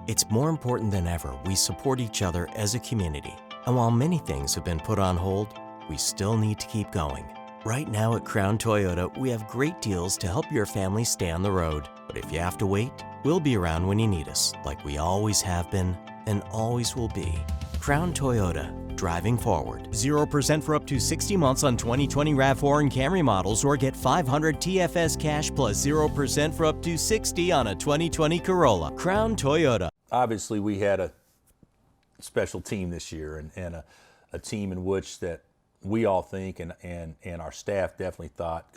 It's more important than ever we support each other as a community. And while many things have been put on hold, we still need to keep going. Right now at Crown Toyota, we have great deals to help your family stay on the road. But if you have to wait, we'll be around when you need us, like we always have been and always will be. Crown Toyota, driving forward. 0% for up to 60 months on 2020 RAV4 and Camry models, or get $500 TFS cash plus 0% for up to 60 on a 2020 Corolla. Crown Toyota. Obviously, we had a special team this year, and a team in which that we all think and our staff definitely thought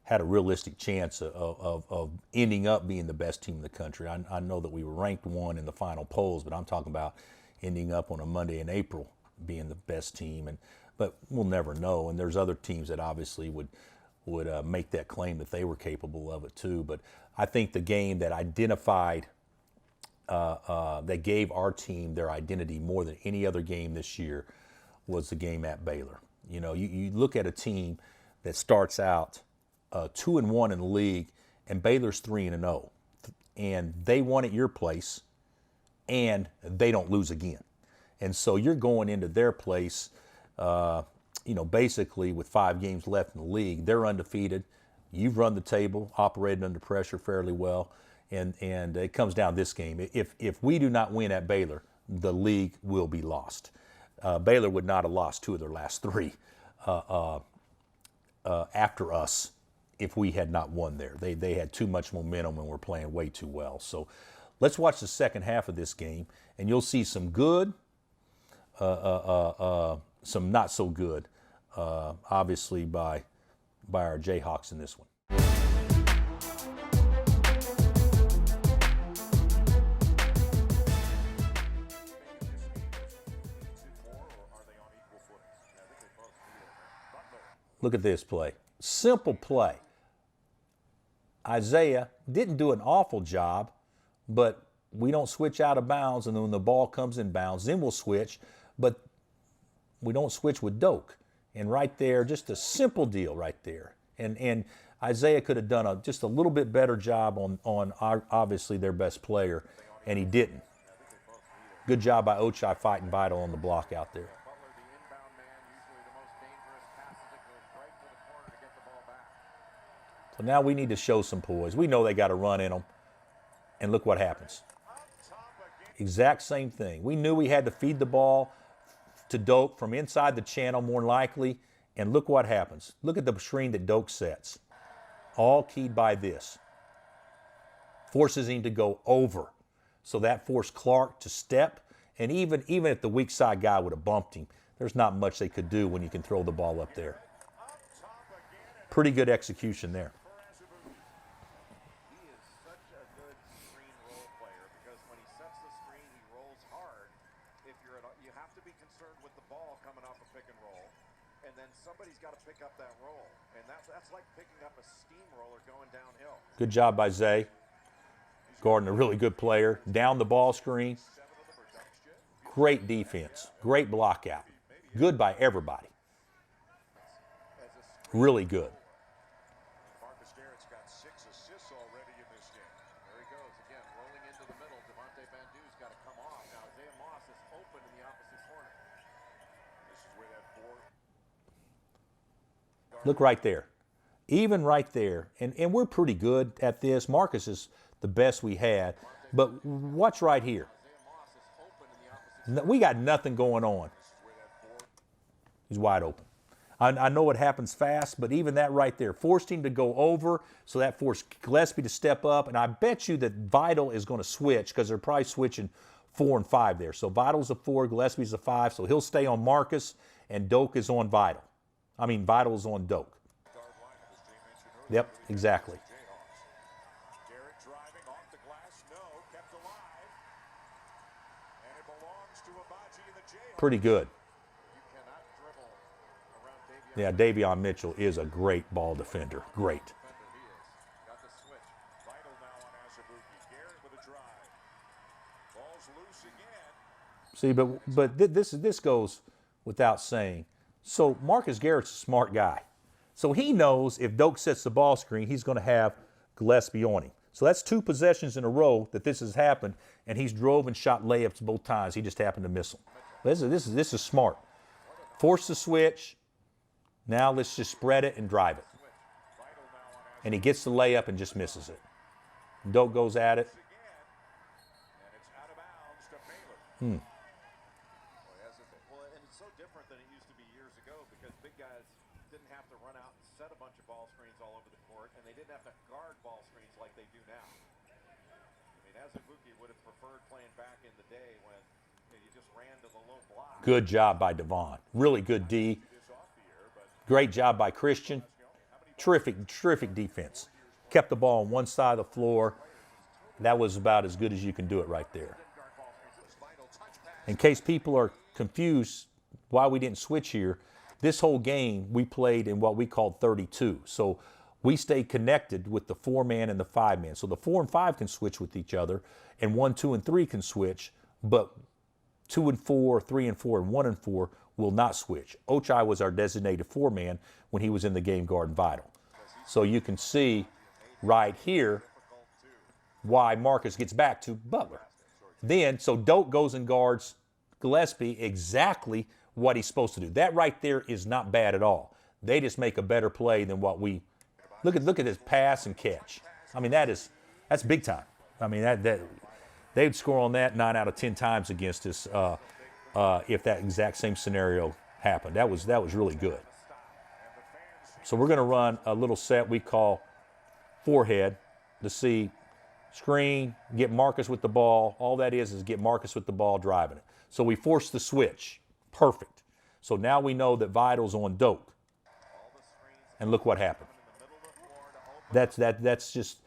had a realistic chance of ending up being the best team in the country. I know that we were ranked one in the final polls, but I'm talking about ending up on a Monday in April being the best team. But we'll never know. And there's other teams that obviously would make that claim that they were capable of it too. But I think the game that identified, that gave our team their identity more than any other game this year was the game at Baylor. You know, you look at a team that starts out 2-1 in the league, and Baylor's 3-0, and they won at your place, and they don't lose again. And so you're going into their place, basically with 5 games left in the league. They're undefeated. You've run the table, operated under pressure fairly well, and it comes down to this game. If we do not win at Baylor, the league will be lost. Baylor would not have lost 2 of their last 3 after us if we had not won there. They had too much momentum and were playing way too well. So let's watch the second half of this game, and you'll see some good, some not so good, obviously by our Jayhawks in this one. Look at this play. Simple play. Isaiah didn't do an awful job, but we don't switch out of bounds, and then when the ball comes in bounds, then we'll switch, but we don't switch with Doak. And right there, just a simple deal right there. And Isaiah could have done just a little bit better job on obviously their best player, and he didn't. Good job by Ochai fighting Vital on the block out there. So now we need to show some poise. We know they got a run in them, and look what happens. Exact same thing. We knew we had to feed the ball to Doak from inside the channel more than likely, and look what happens. Look at the screen that Doak sets. All keyed by this. Forces him to go over. So that forced Clark to step, and even if the weak side guy would have bumped him, there's not much they could do when you can throw the ball up there. Pretty good execution there. You have to be concerned with the ball coming off a pick and roll, and then somebody's got to pick up that roll, and that's like picking up a steamroller going downhill. Good job by Zay. Gordon, a really good player. Down the ball screen. Great defense. Great block out. Good by everybody. Really good. Look right there. Even right there. And we're pretty good at this. Marcus is the best we had. But watch right here. We got nothing going on. He's wide open. I know it happens fast, but even that right there forced him to go over, so that forced Gillespie to step up. And I bet you that Vital is going to switch, because they're probably switching 4 and 5 there. So Vital's a 4, Gillespie's a 5, so he'll stay on Marcus, and Doak is on Vital. Vital's on Doak. Yep, exactly. Pretty good. Yeah, Davion Mitchell is a great ball defender. Great. See, but this goes without saying. So Marcus Garrett's a smart guy. So he knows if Doak sets the ball screen, he's going to have Gillespie on him. So that's 2 possessions in a row that this has happened, and he's drove and shot layups both times. He just happened to miss them. This is smart. Force the switch. Now let's just spread it and drive it. And he gets the layup and just misses it. Doak goes at it. Well, and it's so different than it used to be years ago because big guys didn't have to run out and set a bunch of ball screens all over the court, and they didn't have to guard ball screens like they do now. I mean, Azubuike would have preferred playing back in the day when you just ran to the low block. Good job by Devon. Really good D. Great job by Christian. Terrific defense. Kept the ball on one side of the floor. That was about as good as you can do it right there. In case people are confused why we didn't switch here, this whole game we played in what we called 32. So we stayed connected with the 4-man and the 5-man. So the 4 and 5 can switch with each other, and 1, 2, and 3 can switch, but 2 and 4, 3 and 4, and 1 and 4 will not switch. Ochai was our designated 4-man when he was in the game guarding Vital. So you can see right here why Marcus gets back to Butler. Then, so Doak goes and guards Gillespie exactly what he's supposed to do. That right there is not bad at all. They just make a better play than what we look at this pass and catch. I mean, that's big time. I mean, that they'd score on that 9 out of 10 times against us if that exact same scenario happened. That was really good. So we're going to run a little set we call forehead to see screen, get Marcus with the ball. All that is get Marcus with the ball driving it. So we force the switch. Perfect. So now we know that Vital's on Doak. And look what happened. That's just,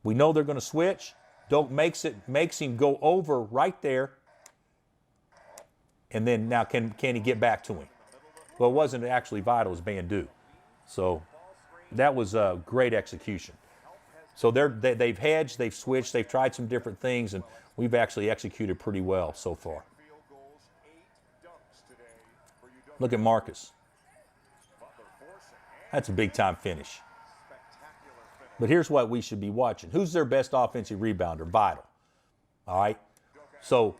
we know they're going to switch. Doak makes him go over right there. And then now can he get back to him? Well, it wasn't actually Vital, it was Bandu. So that was a great execution. So they've hedged, they've switched, they've tried some different things, and we've actually executed pretty well so far. Look at Marcus. That's a big-time finish. But here's what we should be watching. Who's their best offensive rebounder? Vital. All right? So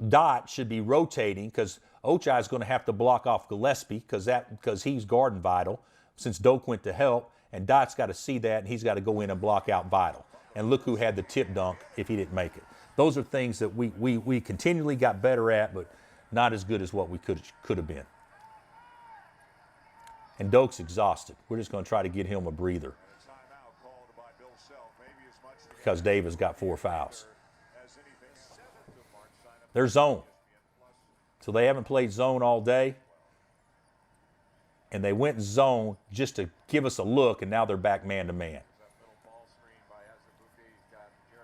Dot should be rotating because Ochai is going to have to block off Gillespie because he's guarding Vital since Doak went to help. And Dot's got to see that, and he's got to go in and block out Vital. And look who had the tip dunk if he didn't make it. Those are things that we continually got better at, but not as good as what we could have been. And Doak's exhausted. We're just going to try to get him a breather because Davis got 4 fouls. They're zone. So they haven't played zone all day. And they went zone just to give us a look, and now they're back man-to-man.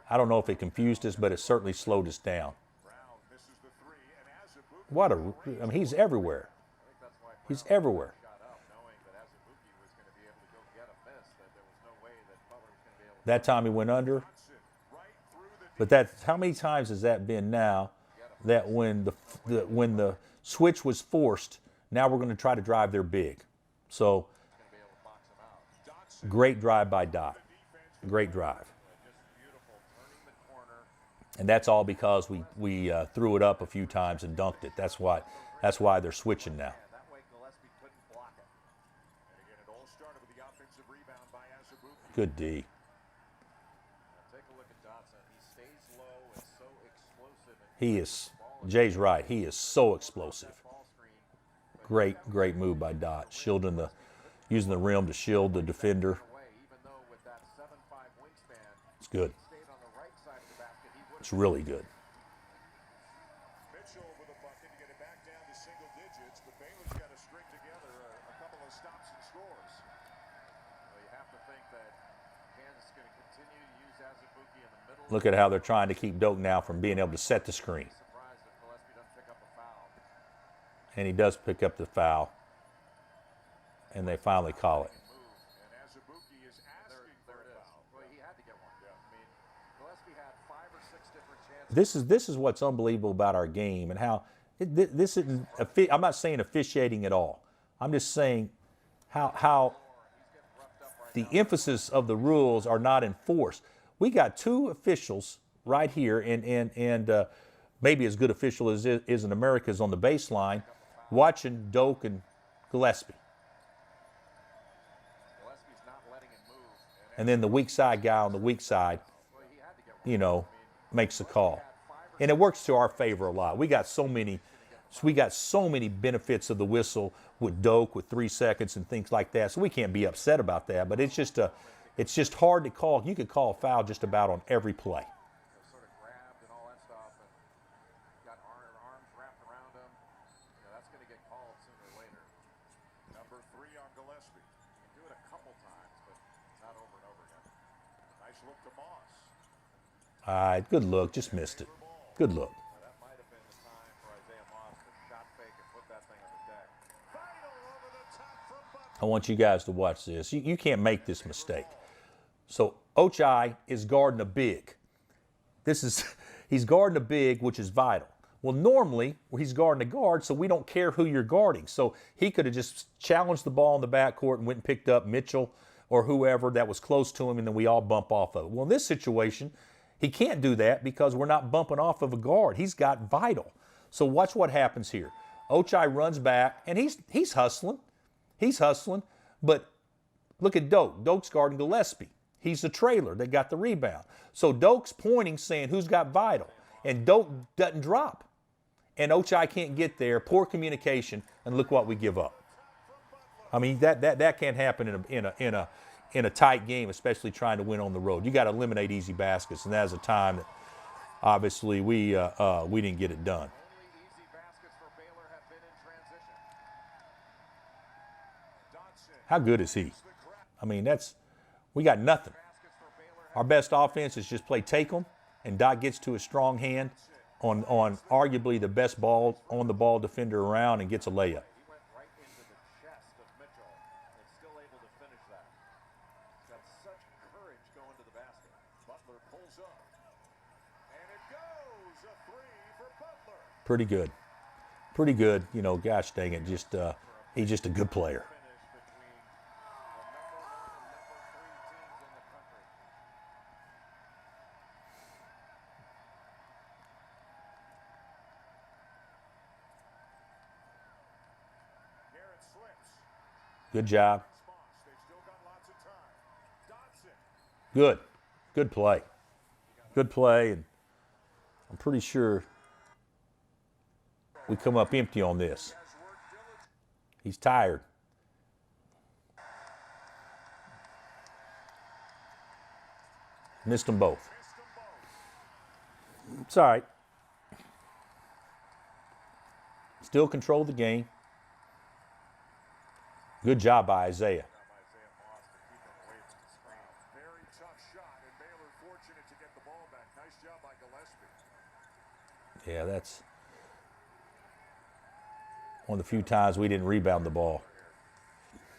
I don't know if it confused us, but it certainly slowed us down. I mean, he's everywhere. He's everywhere. That time he went under. But how many times has that been now that when the switch was forced, now we're going to try to drive their big. So, great drive by Dot. Great drive. And that's all because we threw it up a few times and dunked it. That's why they're switching now. Good D. Jay's right. He is so explosive. Great move by Dot, using the rim to shield the defender. It's good. It's really good. Mitchell with a bucket to get it back down to single digits, but Baylor's got to string together a couple of stops and scores. Well, you have to think that Kansas is going to continue to use Azubuike in the middle. Look at how they're trying to keep Doak now from being able to set the screen. And he does pick up the foul. And they finally call it. And Azubuike is asking for a foul. Well, he had to get one. Yeah. I mean, Gillespie had 5 or 6 different chances. This is what's unbelievable about our game and how this isn't. I'm not saying officiating at all. I'm just saying how the emphasis of the rules are not enforced. We got two officials right here, and maybe as good official as is in America is on the baseline, watching Doak and Gillespie. Gillespie's not letting him move. And then the weak side guy on the weak side, makes the call. And it works to our favor a lot. We got so many benefits of the whistle with Doak, with 3 seconds and things like that. So we can't be upset about that. But it's just hard to call. You could call a foul just about on every play. Sort of grabbed and all that stuff, and got arms wrapped around him. That's going to get called sooner or later. Number 3 on Gillespie. You can do it a couple times, but not over and over again. Nice look to Moss. All right, good look. Just missed it. Good look. That might have been the time for Isaiah Moss to shot fake and put that thing on the deck. Final over the top from Butler. I want you guys to watch this. You can't make this mistake. So Ochai is guarding a big. He's guarding a big, which is vital. Well, normally he's guarding a guard, so we don't care who you're guarding. So he could have just challenged the ball in the backcourt and went and picked up Mitchell or whoever that was close to him, and then we all bump off of it. Well, in this situation, he can't do that because we're not bumping off of a guard. He's got vital. So watch what happens here. Ochai runs back, and he's hustling. He's hustling, but look at Doak. Doak's guarding Gillespie. He's the trailer that got the rebound. So Doak's pointing, saying, who's got vital? And Doak doesn't drop. And Ochai can't get there. Poor communication, and look what we give up. I mean, that can't happen in a tight game, especially trying to win on the road. You got to eliminate easy baskets, and that was a time that obviously we didn't get it done. Only easy baskets for Baylor have been in transition. Dodson. How good is he? I mean, we got nothing. Baskets for Baylor. Our best offense is just play take them, and Dot gets to a strong hand on arguably the best on the ball defender around and gets a layup. He went right into the chest of Mitchell and still able to finish that. He's got such courage going to the basket. Butler pulls up. And it goes. A 3 for Butler. Pretty good. Pretty good. Gosh dang it, he's just a good player. Finish between the number 1 and number 3 teams in the country. Garrett slips. Good job. Response. They've still got lots of time. Dodson. Good. Good play. Good play, and I'm pretty sure we come up empty on this. He's tired. Missed them both. It's all right. Still control the game. Good job by Isaiah. Isaiah Moss to keep him away from the screen. Very tough shot, and Baylor fortunate to get the ball back. Nice job by Gillespie. Yeah, that's one of the few times we didn't rebound the ball.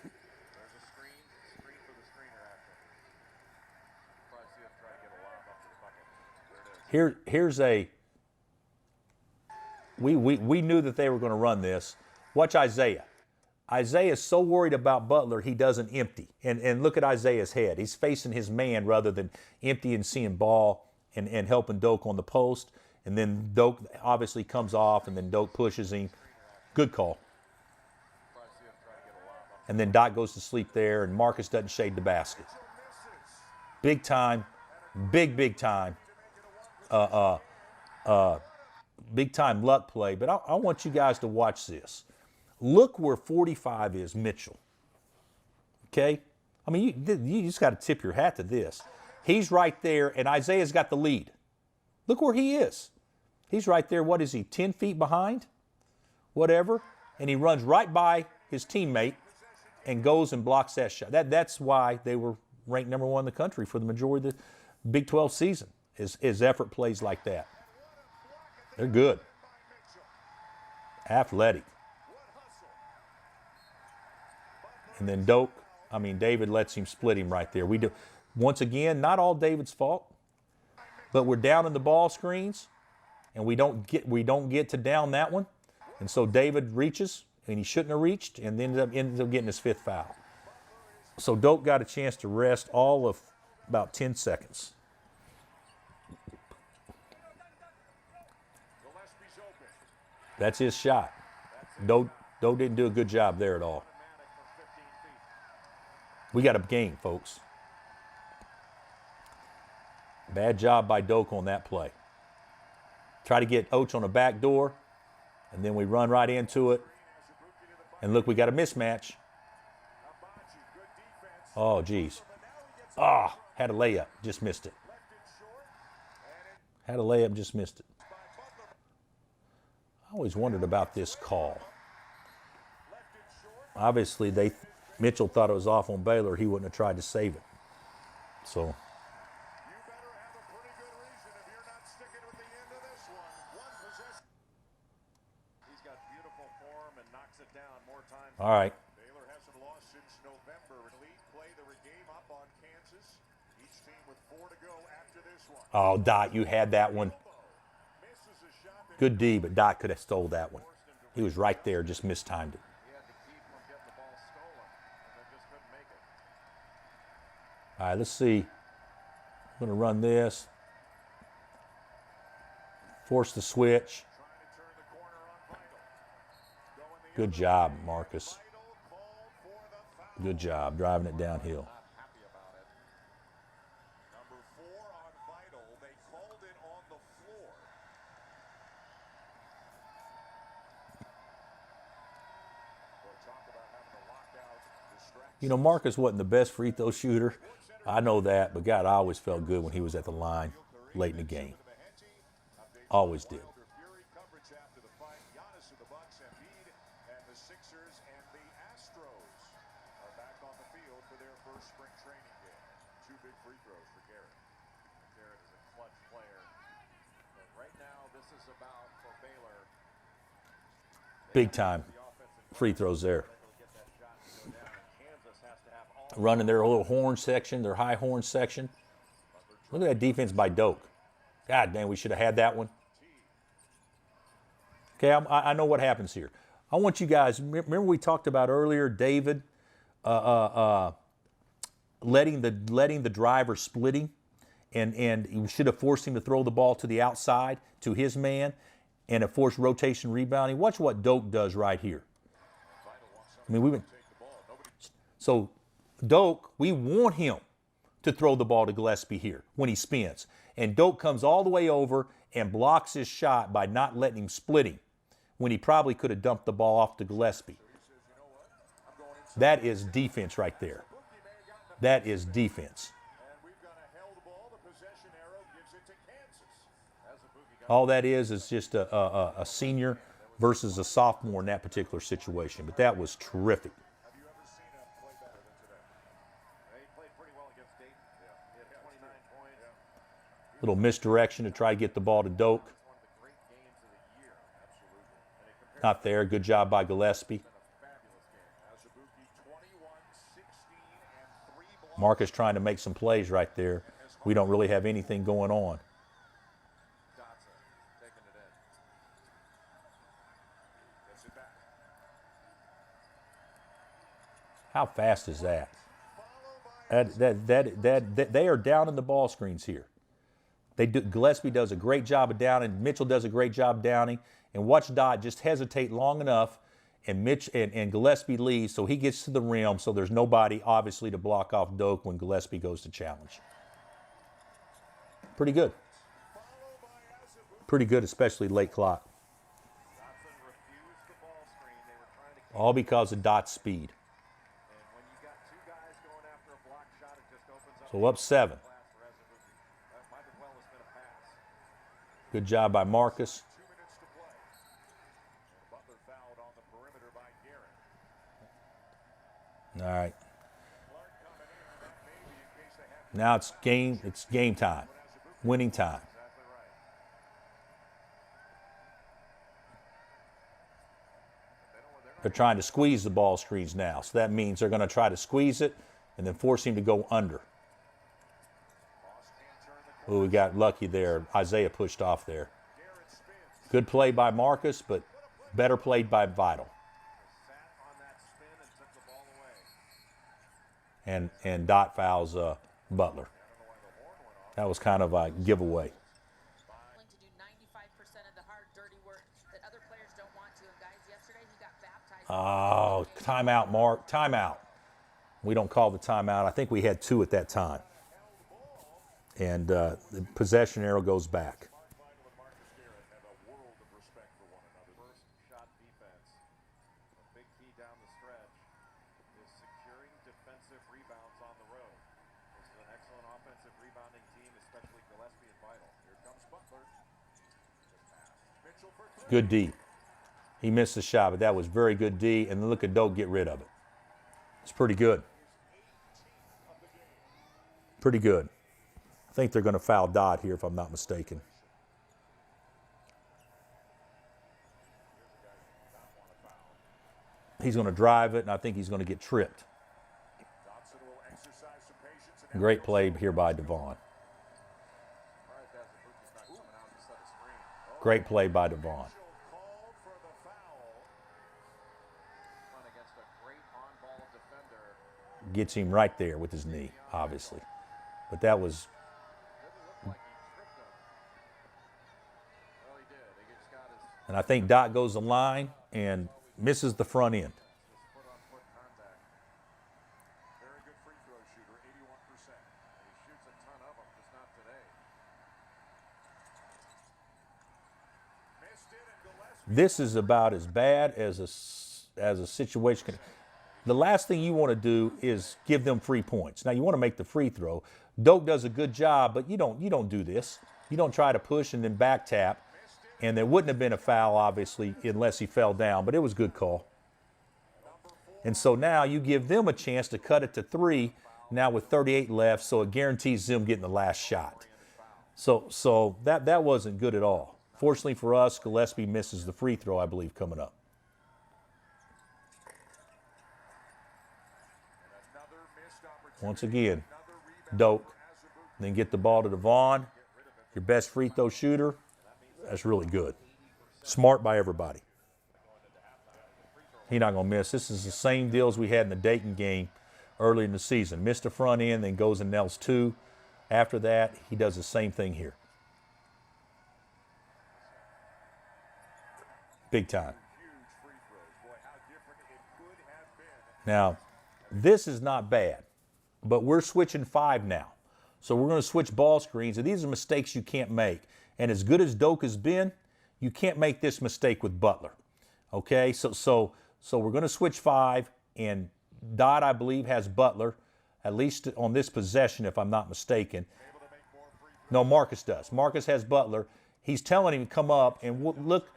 There's a screen for the screener action. Probably see him try to get a lob up to the bucket. There it is. Here's a. We knew that they were going to run this. Watch Isaiah. Isaiah is so worried about Butler, he doesn't empty. And look at Isaiah's head. He's facing his man rather than empty and seeing ball and helping Doak on the post. And then Doak obviously comes off, and then Doak pushes him. Good call. Probably see him try to get a lob up. And then Dot goes to sleep there, and Marcus doesn't shade the basket. Big time, big time, big time luck play. But I want you guys to watch this. Look where 45 is, Mitchell. Okay? I mean, you just got to tip your hat to this. He's right there, and Isaiah's got the lead. Look where he is. He's right there. What is he, 10 feet behind? Whatever. And he runs right by his teammate and goes and blocks that shot. That's why they were ranked number 1 in the country for the majority of the Big 12 season, is effort plays like that. They're good. Athletic. And then David lets him split him right there. We do. Once again, not all David's fault, but we're down in the ball screens, and we don't get to down that one. And so David reaches, and he shouldn't have reached, and ended up getting his 5th foul. So Doak got a chance to rest all of about 10 seconds. Gillespie's open. That's his shot. Doak didn't do a good job there at all. Automatic from 15 feet. We got a game, folks. Bad job by Doak on that play. Try to get Oach on the back door, and then we run right into it. And look, we got a mismatch. Oh, geez. Ah, had a layup, just missed it. Had a layup, just missed it. I always wondered about this call. Obviously, Mitchell thought it was off on Baylor. He wouldn't have tried to save it. So, You better have a pretty good reason if you're not sticking with the end of this one. One possession. He's got beautiful form and knocks it down more times. all right. Baylor hasn't lost since November. Lead play the game up on Kansas. Each team with 4 to go after this one. Oh, Dot, you had that one. Misses a shot that Good D, but Dot could have stole that one. He was right there, just mistimed it. he had to keep from getting the ball stolen, and they just couldn't make it. All right, let's see. I'm going to run this. Force the switch. Trying to turn the corner on Vital. Going the Good other job, way. Marcus. Vital called for the foul. Good job driving it downhill. Not happy about it. Number 4 on Vital. They called it on the floor. Well, talk about having a lockout distraction. You know, Marcus wasn't the best free throw shooter. I know that, but God, I always felt good when he was at the line late in the game. Always did. Fury coverage after the fight. Giannis of the Bucks, Embiid, and the Sixers and the Astros are back on the field for their first spring training game. 2 big free throws for Garrett. Garrett is a clutch player. But right now, this is about for Baylor. Big time The offensive free throws there. will get that shot to go down. And Kansas has to have all Running their little horn section, their high horn section. Look at that defense by Doak. God damn, we should have had that one. Okay, I know what happens here. I want you guys, remember we talked about earlier, David letting the driver splitting, and you should have forced him to throw the ball to the outside to his man, and it forced rotation rebounding. Watch what Doak does right here. I mean, so Doak, we want him to throw the ball to Gillespie here when he spins, and Doak comes all the way over and blocks his shot by not letting him split him, when he probably could have dumped the ball off to Gillespie. That is defense right there. That is defense. And we've got a held ball. The possession arrow gives it to Kansas. As a Boogie got All that is just a senior versus a sophomore in that particular situation. But that was terrific. Have you ever seen him play better than today? He played pretty well against Dayton. He had 29 points. Little misdirection to try to get the ball to Doak. One of the great games of the year. Absolutely. And it compared Not there. Good job by Gillespie. to a fabulous game. As a Boogie, 21, 16, and 3 blocks. Marcus trying to make some plays right there. We don't really have anything going on. Dotson taking it in. Gets it back. How fast is that? They are down in the ball screens here. Gillespie does a great job of downing. Mitchell does a great job downing. And watch Dot just hesitate long enough, and Gillespie leaves, so he gets to the rim. So there's nobody obviously to block off Doak when Gillespie goes to challenge. Pretty good. Pretty good, especially late clock. Dotson refused the ball screen. They were trying to keep All because of Dot's speed. And when you got 2 guys going after a block shot, it just opens up So up 7. glass for Azubuike. That might as well have been a pass. Good job by Marcus. 2 minutes to play. And Butler fouled on the perimeter by Garrett. All right. Clark coming in, that maybe in case they have Now it's game time. Winning time. exactly right. They're trying to squeeze the ball screens now. So that means they're going to try to squeeze it and then force him to go under. Ross can't turn the Oh, we got lucky there. Isaiah pushed off there. Garrett spins. Good play by Marcus, but better played by Vital. Sat on that spin and took the ball away. and Dot fouls Butler. That was kind of a giveaway. To do 95% of the hard, dirty work that other players don't want to. And guys, yesterday he got baptized. Oh, timeout, Mark. Timeout. We don't call the timeout. I think we had 2 at that time. And the possession arrow goes back. Good D. He missed the shot, but that was very good D. And look at Doak get rid of it. It's pretty good. Pretty good. I think they're going to foul Dodd here, if I'm not mistaken. He's going to drive it, and I think he's going to get tripped. Great play here by Devon. Great play by Devon. Gets him right there with his knee, obviously. But that was... And I think Dot goes the line and misses the front end. This is about as bad as a situation can. The last thing you want to do is give them free points. Now you want to make the free throw. Doak does a good job, but you don't do this. You don't try to push and then back tap. And there wouldn't have been a foul, obviously, unless he fell down. But it was a good call. And so now you give them a chance to cut it to 3. Now with 38 left, so it guarantees them getting the last shot. So that wasn't good at all. Fortunately for us, Gillespie misses the free throw, I believe, coming up. Once again, Doak. Then get the ball to Devon, your best free throw shooter. That's really good. Smart by everybody. He's not going to miss. This is the same deal as we had in the Dayton game early in the season. Missed the front end, then goes and nails 2. After that, he does the same thing here. Big time. Now, this is not bad, but we're switching 5 now. So we're going to switch ball screens, and these are mistakes you can't make. And as good as Doak has been, you can't make this mistake with Butler. Okay, so we're going to switch 5, and Dodd, I believe, has Butler, at least on this possession, if I'm not mistaken. No, Marcus does. Marcus has Butler. He's telling him to come up, and look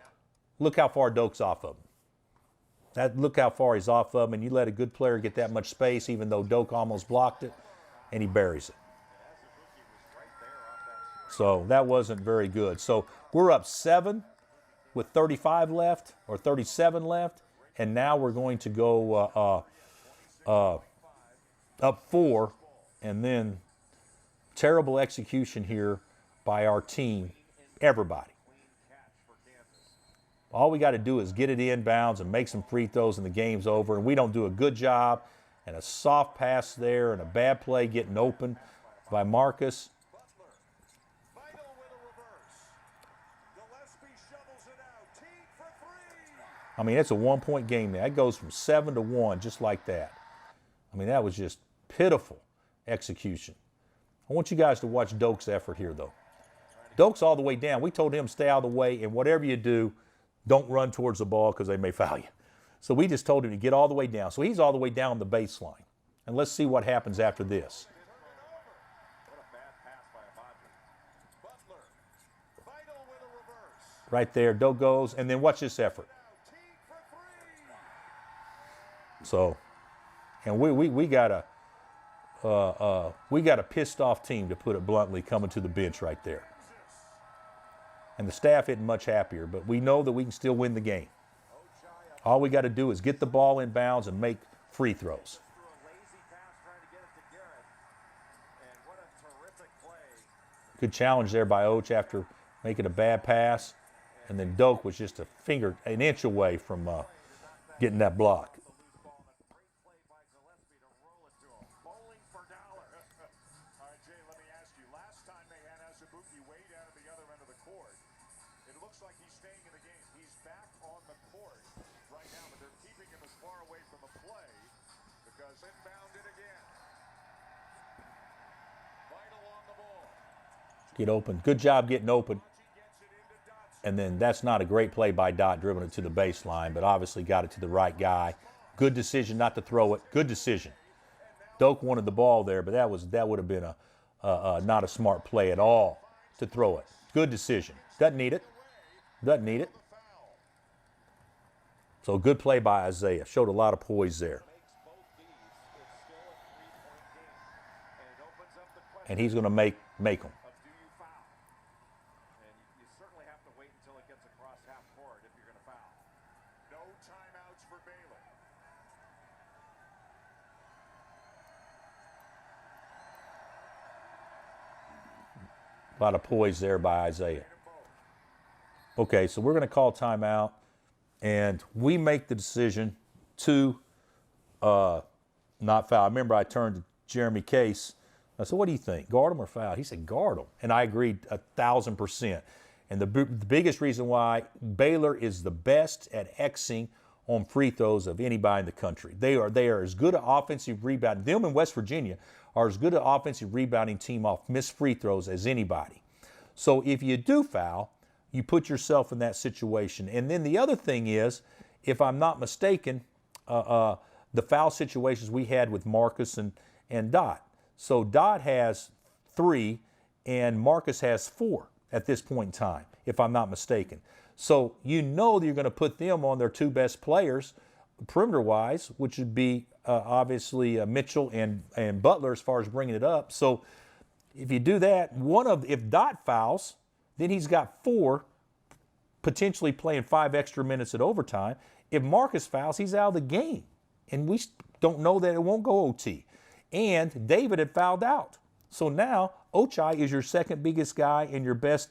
how far Doak's off of him. Look how far he's off of him, and you let a good player get that much space, even though Doak almost blocked it, and he buries it. So that wasn't very good. So we're up 7 with 35 left or 37 left, and now we're going to go up 4, and then terrible execution here by our team, everybody. All we got to do is get it inbounds and make some free throws, and the game's over. And we don't do a good job, and a soft pass there and a bad play getting open by Marcus. I mean, it's a 1-point game now. That goes from 7 to 1 just like that. I mean, that was just pitiful execution. I want you guys to watch Doak's effort here, though. Doak's all the way down. We told him stay out of the way, and whatever you do, don't run towards the ball because they may foul you. So we just told him to get all the way down. So he's all the way down the baseline. And let's see what happens after this. Right there, Doak goes, and then watch this effort. So, and we got a pissed off team, to put it bluntly, coming to the bench right there. And the staff isn't much happier, but we know that we can still win the game. All we got to do is get the ball in bounds and make free throws. Good challenge there by Oach after making a bad pass. And then Doak was just an inch away from getting that block. like he's staying in the game. He's back on the court right now, but they're keeping him as far away from the play because inbounded again. Vital on the ball. Get open. Good job getting open. And then that's not a great play by Dot dribbling it to the baseline, but obviously got it to the right guy. Good decision not to throw it. Good decision. Doak wanted the ball there, but that would have been not a smart play at all to throw it. Good decision. Doesn't need it. Doesn't need it. So good play by Isaiah. Showed a lot of poise there. And he's going to make them. A lot of poise there by Isaiah. Okay, so we're going to call timeout, and we make the decision to not foul. I remember I turned to Jeremy Case. I said, what do you think, guard him or foul? He said, guard him. And I agreed 1,000%. And the biggest reason why, Baylor is the best at Xing on free throws of anybody in the country. They are as good at offensive rebounding. Them in West Virginia are as good an offensive rebounding team off missed free throws as anybody. So if you do foul, you put yourself in that situation. And then the other thing is, if I'm not mistaken, the foul situations we had with Marcus and Dot. So Dot has 3 and Marcus has 4 at this point in time, if I'm not mistaken. So you know that you're going to put them on their 2 best players, perimeter-wise, which would be obviously Mitchell and Butler as far as bringing it up. So if you do that, if Dot fouls, then he's got 4, potentially playing 5 extra minutes at overtime. If Marcus fouls, he's out of the game. And we don't know that it won't go OT. And David had fouled out. So now Ochai is your second biggest guy and your best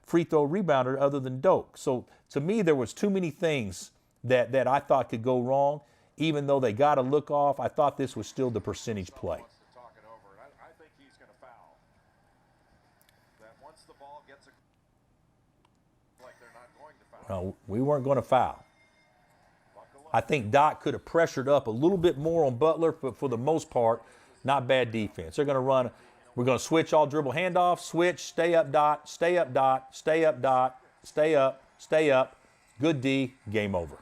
free throw rebounder other than Doak. So to me, there was too many things that I thought could go wrong. Even though they got a look off, I thought this was still the percentage play. I think he's going to foul. That once the ball gets like they're not going to foul. No, we weren't going to foul. I think Dot could have pressured up a little bit more on Butler, but for the most part, not bad defense. They're going to run. We're going to switch all dribble handoff, switch, stay up Dot, stay up Dot, stay up Dot, stay up, stay up. Good D, game over.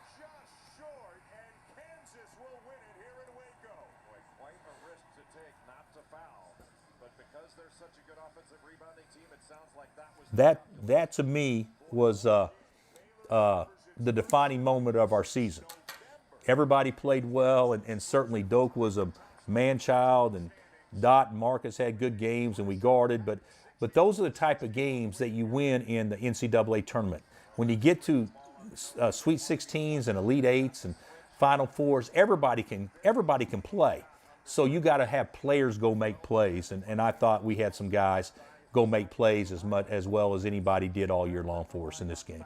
That to me was the defining moment of our season. Everybody played well, and certainly Doak was a man-child, and Dot and Marcus had good games, and we guarded. But those are the type of games that you win in the NCAA tournament. When you get to Sweet 16s and Elite 8s and Final Fours, everybody can play. So you got to have players go make plays, and I thought we had some guys go make plays as well as anybody did all year long for us in this game.